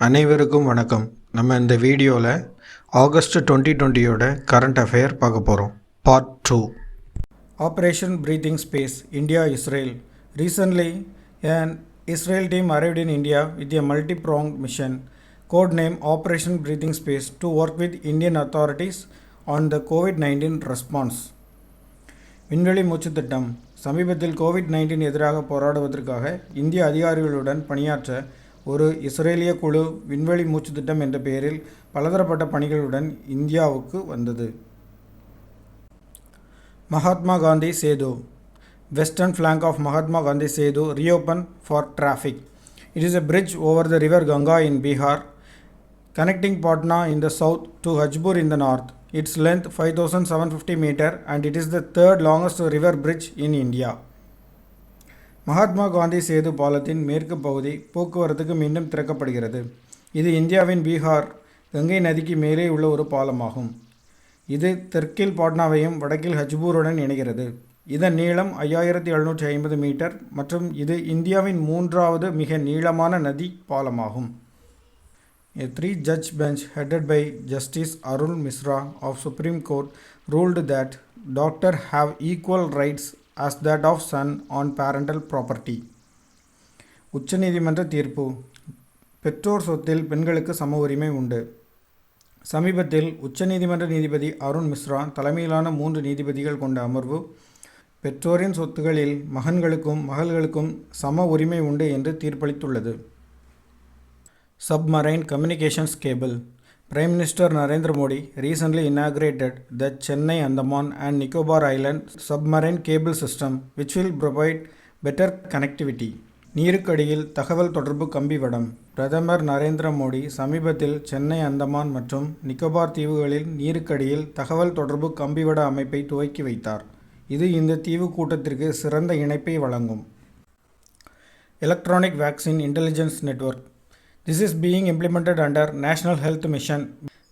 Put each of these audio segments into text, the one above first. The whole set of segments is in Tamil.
அனைவருக்கும் வணக்கம். நம்ம இந்த வீடியோவில் ஆகஸ்ட் 2020யோட கரண்ட் அஃபேர் பார்க்க போகிறோம். Part 2. Operation Breathing Space, India-Israel. Recently, an Israel team arrived in India with a multi-pronged mission, codenamed Operation Breathing Space, to work with Indian authorities on the COVID-19 response. விண்வெளி மூச்சு திட்டம். சமீபத்தில் கோவிட்-19 எதிராக போராடுவதற்காக இந்திய அதிகாரிகளுடன் பணியாற்ற ஒரு இஸ்ரேலிய குழு விண்வெளி மூச்சு திட்டம் என்ற பெயரில் பலதரப்பட்ட பணிகளுடன் இந்தியாவுக்கு வந்தது. Mahatma Gandhi Setu. Western flank of Mahatma Gandhi Setu reopened for traffic. It is a bridge over the river Ganga in Bihar, connecting Patna in the south to Hajpur in the north. Its length 5,750 meter and it is the third longest river bridge in India. Mahatma Gandhi Setu பாலத்தின் மேற்கு பகுதி போக்குவரத்துக்கு மீண்டும் திறக்கப்படுகிறது. இது இந்தியாவின் பீகார் கங்கை நதிக்கு மேலே உள்ள ஒரு பாலமாகும். இது தெற்கில் பாட்னாவையும் வடக்கில் ஹஜ்பூருடன் இணைகிறது. இதன் நீளம் 5750 மீட்டர் மற்றும் இது இந்தியாவின் மூன்றாவது மிக நீளமான நதி பாலமாகும். A 3-judge bench headed by Justice Arun Misra of Supreme Court ruled that doctors have equal rights as that of son on parental property. உச்சநீதிமன்ற தீர்ப்பு. பெற்றோர் சொத்தில் பெண்களுக்கு சம உரிமை உண்டு. சமீபத்தில் உச்சநீதிமன்ற நீதிபதி அருண் மிஸ்ரா தலைமையிலான 3 நீதிபதிகள் கொண்ட அமர்வு பெற்றோரின் சொத்துகளில் மகன்களுக்கும் மகள்களுக்கும் சம உரிமை உண்டு என்று தீர்ப்பளித்துள்ளது. Submarine Communications Cable. Prime Minister Narendra Modi recently inaugurated the Chennai Andaman and Nicobar Island submarine cable system, which will provide better connectivity. நீருக்கடியில் தகவல் தொடர்பு கம்பிவடம். பிரதமர் நரேந்திர மோடி சமீபத்தில் சென்னை அந்தமான் மற்றும் நிக்கோபார் தீவுகளில் நீருக்கடியில் தகவல் தொடர்பு கம்பிவட அமைப்பை துவக்கி வைத்தார். இது இந்த தீவு கூட்டத்திற்கு சிறந்த இணைப்பை வழங்கும். Electronic Vaccine Intelligence Network. This is being implemented under National Health Mission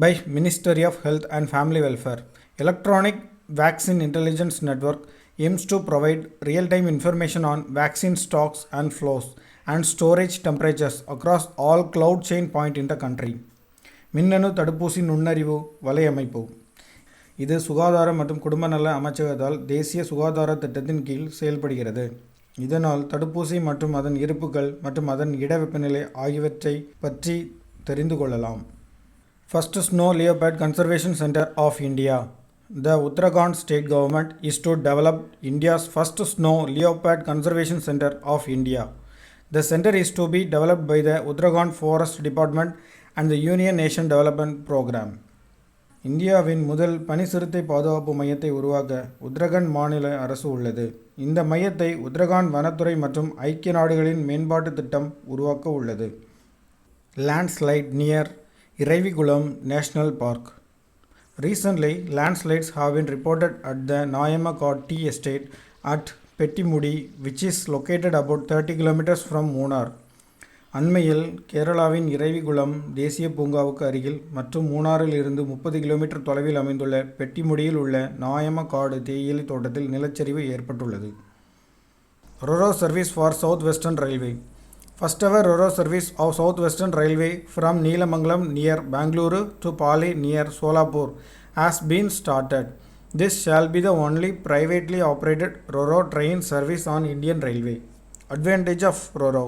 by Ministry of Health and Family Welfare. Electronic Vaccine Intelligence Network aims to provide real-time information on vaccine stocks and flows and storage temperatures across all cloud chain points in the country. மின்னணு தடுப்பூசி நுண்ணறிவு வலையமைப்பு. இது சுகாதாரம் மற்றும் குடும்ப நல அமைச்சகத்தால் தேசிய சுகாதார திட்டத்தின் கீழ் செயல்படுகிறது. இதனால் தடுப்பூசி மற்றும் அதன் இருப்புகள் மற்றும் அதன் இட வெப்பநிலை ஆகியவற்றை பற்றி தெரிந்து கொள்ளலாம். First Snow Leopard Conservation Center of India. The Uttarakhand state government is to develop India's first snow leopard conservation center of India. The center is to be developed by the Uttarakhand Forest Department and the Union Nation Development Program. இந்தியாவின் முதல் பனிச்சிறுத்தை பாதுகாப்பு மையத்தை உருவாக்க உத்தரகண்ட் மாநில அரசு உள்ளது. இந்த மையத்தை உத்தரகாண்ட் வனத்துறை மற்றும் ஐக்கிய நாடுகளின் மேம்பாட்டு திட்டம் உருவாக்க உள்ளது. Landslide near Eravikulam national park. Recently, landslides have been reported at the Nayamakad tea estate at Pettimudi, which is located about 30 kilometers from Munnar. அண்மையில் கேரளாவின் இறைவிகுளம் தேசிய பூங்காவுக்கு அருகில் மற்றும் மூணாறில் இருந்து 30 கிலோமீட்டர் தொலைவில் அமைந்துள்ள பெட்டிமுடியில் உள்ள நாயமக்காடு தேயிலை தோட்டத்தில் நிலச்சரிவு ஏற்பட்டுள்ளது. RoRo service for South Western Railway. First ever RoRo service of South Western Railway from Nelamangala near Bengaluru to Bale near Solapur has been started. This shall be the only privately operated RoRo train service on Indian Railway. Advantage of RoRo: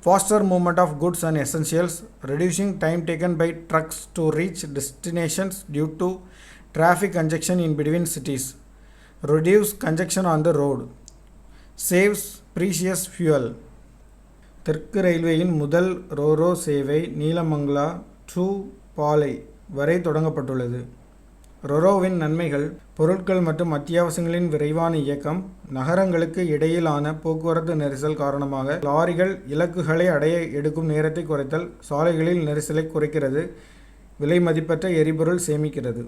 faster movement of goods and essentials, reducing time taken by trucks to reach destinations due to traffic congestion in between cities, reduce congestion on the road, saves precious fuel. தெற்கு ரயில்வேயின் முதல் ரோரோ சேவை நீலமங்கலா டு பாலை வரை தொடங்கப்பட்டுள்ளது. ரோரோவின் நன்மைகள்: பொருட்கள் மற்றும் அத்தியாவசியங்களின் விரைவான இயக்கம், நகரங்களுக்கு இடையிலான போக்குவரத்து நெரிசல் காரணமாக லாரிகள் இலக்குகளை அடைய எடுக்கும் நேரத்தை குறைத்தல், சாலைகளில் நெரிசலை குறைக்கிறது, விலை மதிப்பற்ற எரிபொருள் சேமிக்கிறது.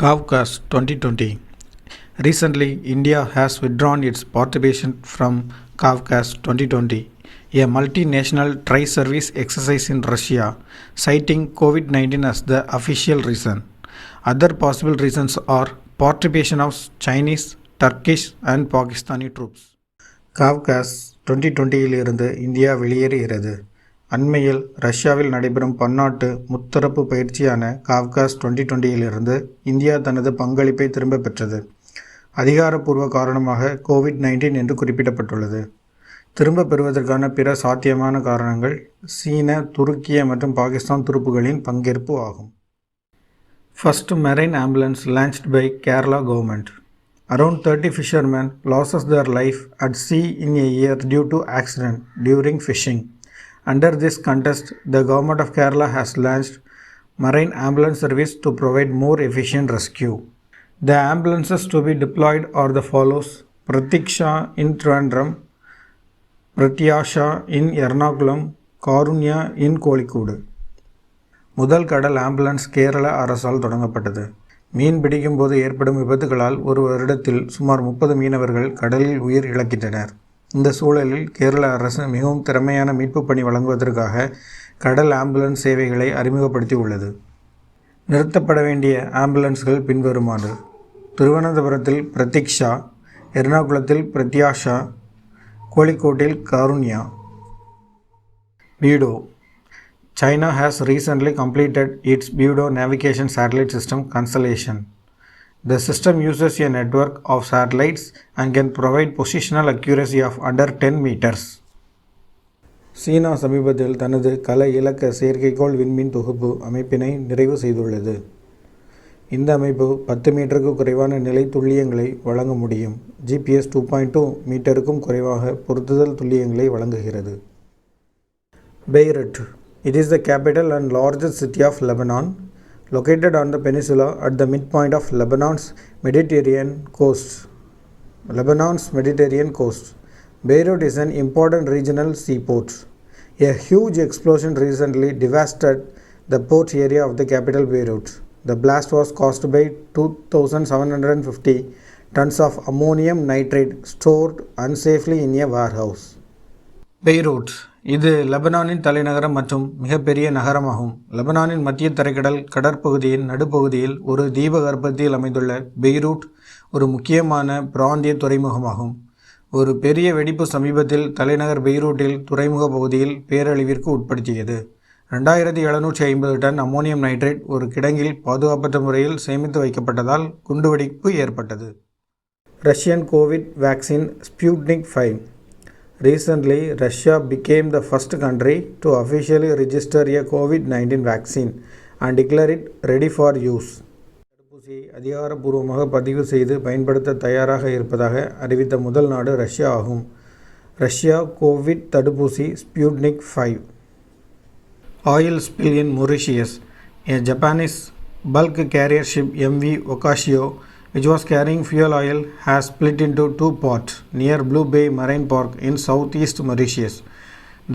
Kavkaz 2020. Recently, India has withdrawn its participation from Kavkaz 2020, a multinational tri-service exercise in Russia, citing COVID-19 as the official reason. Other possible reasons are participation of Chinese, Turkish and Pakistani troops. Kavkaz 2020 இலிருந்து இந்தியா வெளியேறுகிறது. அண்மையில் ரஷ்யாவில் நடைபெறும் பன்னாட்டு முத்தரப்பு பயிற்சியான காவ்காஸ் 2020 இந்தியா தனது பங்களிப்பை திரும்பப் பெற்றது. அதிகாரப்பூர்வ காரணமாக கோவிட்-19 என்று குறிப்பிடப்பட்டுள்ளது. திரும்பப் பெறுவதற்கான பிற சாத்தியமான காரணங்கள் சீன, துருக்கிய மற்றும் பாகிஸ்தான் துருப்புகளின் பங்கேற்பு ஆகும். First marine ambulance launched by Kerala government. Around 30 fishermen lost their life at sea in a year due to accident during fishing. Under this context, the government of Kerala has launched marine ambulance service to provide more efficient rescue. The ambulances to be deployed are the follows: Pratiksha in Trivandrum, Pratyasha in Ernakulam, Karunya in Kozhikode. முதல் கடல் ஆம்புலன்ஸ் கேரள அரசால் தொடங்கப்பட்டது. மீன் பிடிக்கும் போது ஏற்படும் விபத்துகளால் ஒரு வருடத்தில் சுமார் 30 மீனவர்கள் கடலில் உயிர் இழக்கின்றனர். இந்த சூழலில் கேரள அரசு மிகவும் திறமையான மீட்பு பணி வழங்குவதற்காக கடல் ஆம்புலன்ஸ் சேவைகளை அறிமுகப்படுத்தி உள்ளது. நிறுத்தப்பட வேண்டிய ஆம்புலன்ஸ்கள் பின்வருமாறு: திருவனந்தபுரத்தில் Pratiksha, எர்ணாகுளத்தில் பிரத்யாஷா, கோழிக்கோட்டில் Karunya. BUDO. China has recently completed its BUDO navigation satellite system constellation. The system uses a network of satellites and can provide positional accuracy of under 10 meters. சீனா சமீபத்தில் தனது கல இலக்க செயற்கைக்கோள் விண்மீன் தொகுப்பு அமைப்பினை நிறைவு செய்துள்ளது. இந்த அமைப்பு 10 மீட்டருக்கு குறைவான நிலை துல்லியங்களை வழங்க முடியும். GPS 2.2 மீட்டருக்கும் குறைவாக பொருத்துதல் துல்லியங்களை வழங்குகிறது. Beirut. It is the capital and largest city of Lebanon, located on the peninsula at the midpoint of Lebanon's Mediterranean coast. Beirut is an important regional seaport. A huge explosion recently devastated the port area of the capital Beirut. The blast was caused by 2,750 tons of ammonium nitrate stored unsafely in a warehouse. Beirut இது லெபனானின் தலைநகரம் மற்றும் மிகப்பெரிய நகரமாகும். லெபனானின் மத்திய தரைக்கடல் கடற்பகுதியின் நடுப்பகுதியில் ஒரு தீபகற்பத்தில் அமைந்துள்ள பெய்ரூட் ஒரு முக்கியமான பிராந்திய துறைமுகமாகும். ஒரு பெரிய வெடிப்பு சமீபத்தில் தலைநகர் பெய்ரூட்டில் துறைமுக பகுதியில் பேரழிவிற்கு உட்படுத்தியது. 2750 டன் அம்மோனியம் நைட்ரேட் ஒரு கிடங்கில் பாதுகாப்பற்ற முறையில் சேமித்து வைக்கப்பட்டதால் குண்டுவெடிப்பு ஏற்பட்டது. Russian Covid vaccine Sputnik 5. Recently, Russia became the first country to officially register a COVID-19 vaccine and declare it ready for use. தடுப்பூசியை அதிகாரப்பூர்வமாக பதிவு செய்து பயன்படுத்த தயாராக இருப்பதாக அறிவித்த முதல் நாடு ரஷ்யா ஆகும். ரஷ்யா கோவிட் தடுப்பூசி Sputnik 5. Oil spill in Mauritius. A Japanese bulk carrier ship MV Okashio, which was carrying fuel oil, has split into two parts near Blue Bay Marine Park in southeast Mauritius.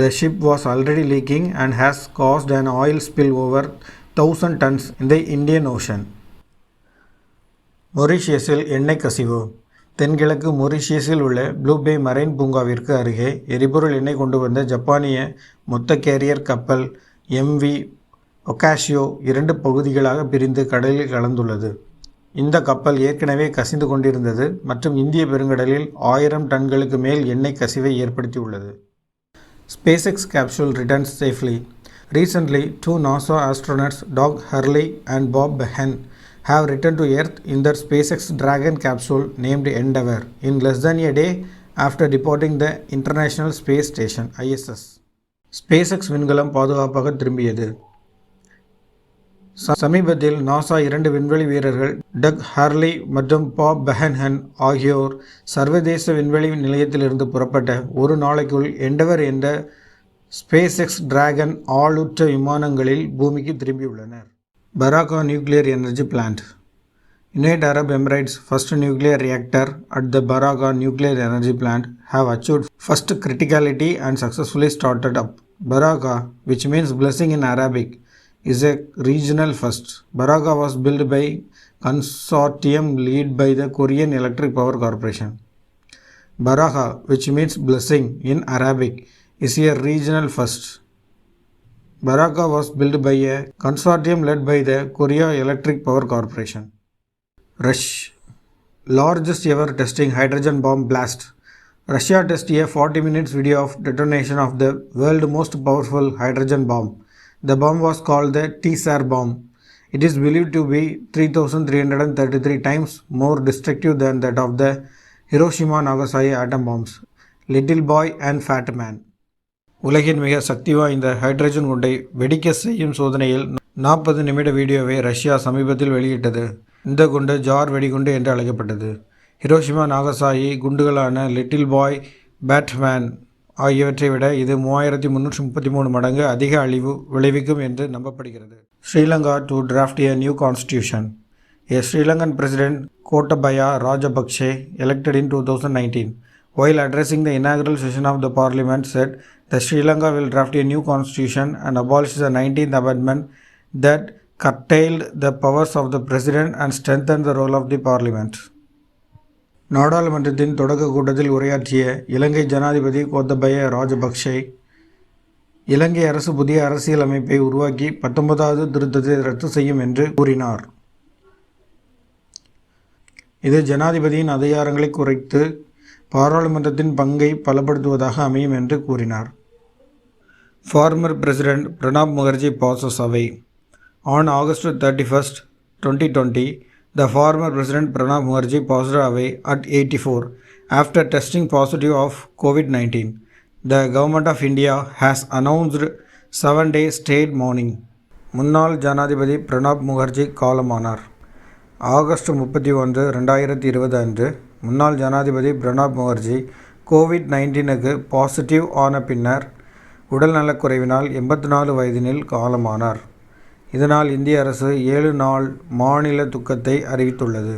The ship was already leaking and has caused an oil spill over 1,000 tons in the Indian Ocean. மொரீஷியஸில் எண்ணெய் கசிவு. தென்கிழக்கு மொரீஷியஸில் உள்ள ப்ளூ பே மரைன் பூங்காவிற்கு அருகே எரிபொருள் எண்ணெய் கொண்டு வந்த ஜப்பானிய மொத்த கேரியர் கப்பல் MV ஒகாஷியோ 2 பகுதிகளாக பிரிந்து கடலில் கலந்துள்ளது. இந்த கப்பல் ஏற்கனவே கசிந்து கொண்டிருந்தது மற்றும் இந்திய பெருங்கடலில் 1000 டன்களுக்கு மேல் எண்ணெய் கசிவை ஏற்படுத்தியுள்ளது. SpaceX capsule returns safely. Recently, 2 NASA astronauts, Doug Hurley and Bob Behan, have returned to Earth in their SpaceX Dragon capsule named Endeavour in less than a day after departing the International Space Station ISS. SpaceX விண்கலம் பாதுகாப்பாக திரும்பியது. சமீபத்தில் நாசா 2 விண்வெளி வீரர்கள் டக் ஹார்லி மற்றும் பாப் பெஹன்ஹன் ஆகியோர் சர்வதேச விண்வெளி நிலையத்திலிருந்து புறப்பட்ட ஒரு நாளைக்குள் எண்டவர் என்ற ஸ்பேஸ்எக்ஸ் டிராகன் ஆளுற்ற விமானங்களில் பூமிக்கு திரும்பியுள்ளனர். Barakah nuclear energy plant. United Arab Emirates' first nuclear reactor at the Baraka Nuclear Energy Plant have achieved first criticality and successfully started up. Baraka, which means blessing in Arabic, is a regional first. Baraka was built by consortium led by the Korean Electric Power Corporation. Baraka, which means blessing in Arabic, is a regional first. Baraka was built by a consortium led by the Korea Electric Power Corporation. Rush. Largest ever testing hydrogen bomb blast. Russia tested a 40 minutes video of detonation of the world's most powerful hydrogen bomb. The bomb was called the Tsar bomb. It is believed to be 3,333 times more destructive than that of the Hiroshima Nagasaki atom bombs. Little boy and fat man. உலகின் மிக சக்தி வாய்ந்த ஹைட்ரஜன் குண்டை வெடிக்க செய்யும் சோதனையில் 40 நிமிட வீடியோவை ரஷ்யா சமீபத்தில் வெளியிட்டது. இந்த குண்டு ஜார் வெடிகுண்டு என்று அழைக்கப்பட்டது. ஹிரோஷிமா நாகசாகி குண்டுகளான லிட்டில் பாய், பேட்மேன் ஆகியவற்றை விட இது 3333 மடங்கு அதிக அழிவு விளைவிக்கும் என்று நம்பப்படுகிறது. Sri Lanka to draft a new constitution. A Sri Lankan president Gotabaya Rajapakse elected in 2019. While addressing the inaugural session of the parliament said that Sri Lanka will draft a new constitution and abolish the 19th amendment that curtailed the powers of the president and strengthened the role of the parliament. நாடாளுமன்றத்தின் தொடக்க கூட்டத்தில் உரையாற்றிய இலங்கை ஜனாதிபதி கோத்தபய ராஜபக்ஷே இலங்கை அரசு புதிய அரசியல் அமைப்பை உருவாக்கி 19வது திருத்தத்தை ரத்து செய்யும் என்று கூறினார். இது ஜனாதிபதியின் அதிகாரங்களை குறைத்து பாராளுமன்றத்தின் பங்கை பலப்படுத்துவதாக அமையும் என்று கூறினார். Former President Pranab Mukherjee passes away. On August 31, 2020, the former President Pranab Mukherjee passed away at 84 after testing positive of COVID-19. The Government of India has announced 7-day state mourning. முன்னாள் ஜனாதிபதி பிரணாப் முகர்ஜி காலமானார். ஆகஸ்ட் 31, 2020 அன்று முன்னாள் ஜனாதிபதி பிரணாப் முகர்ஜி கோவிட்-19க்கு பாசிட்டிவ் ஆன பின்னர் உடல்நலக்குறைவினால் 84 வயதினில் காலமானார். இதனால் இந்திய அரசு 7 நாள் மாநில துக்கத்தை அறிவித்துள்ளது.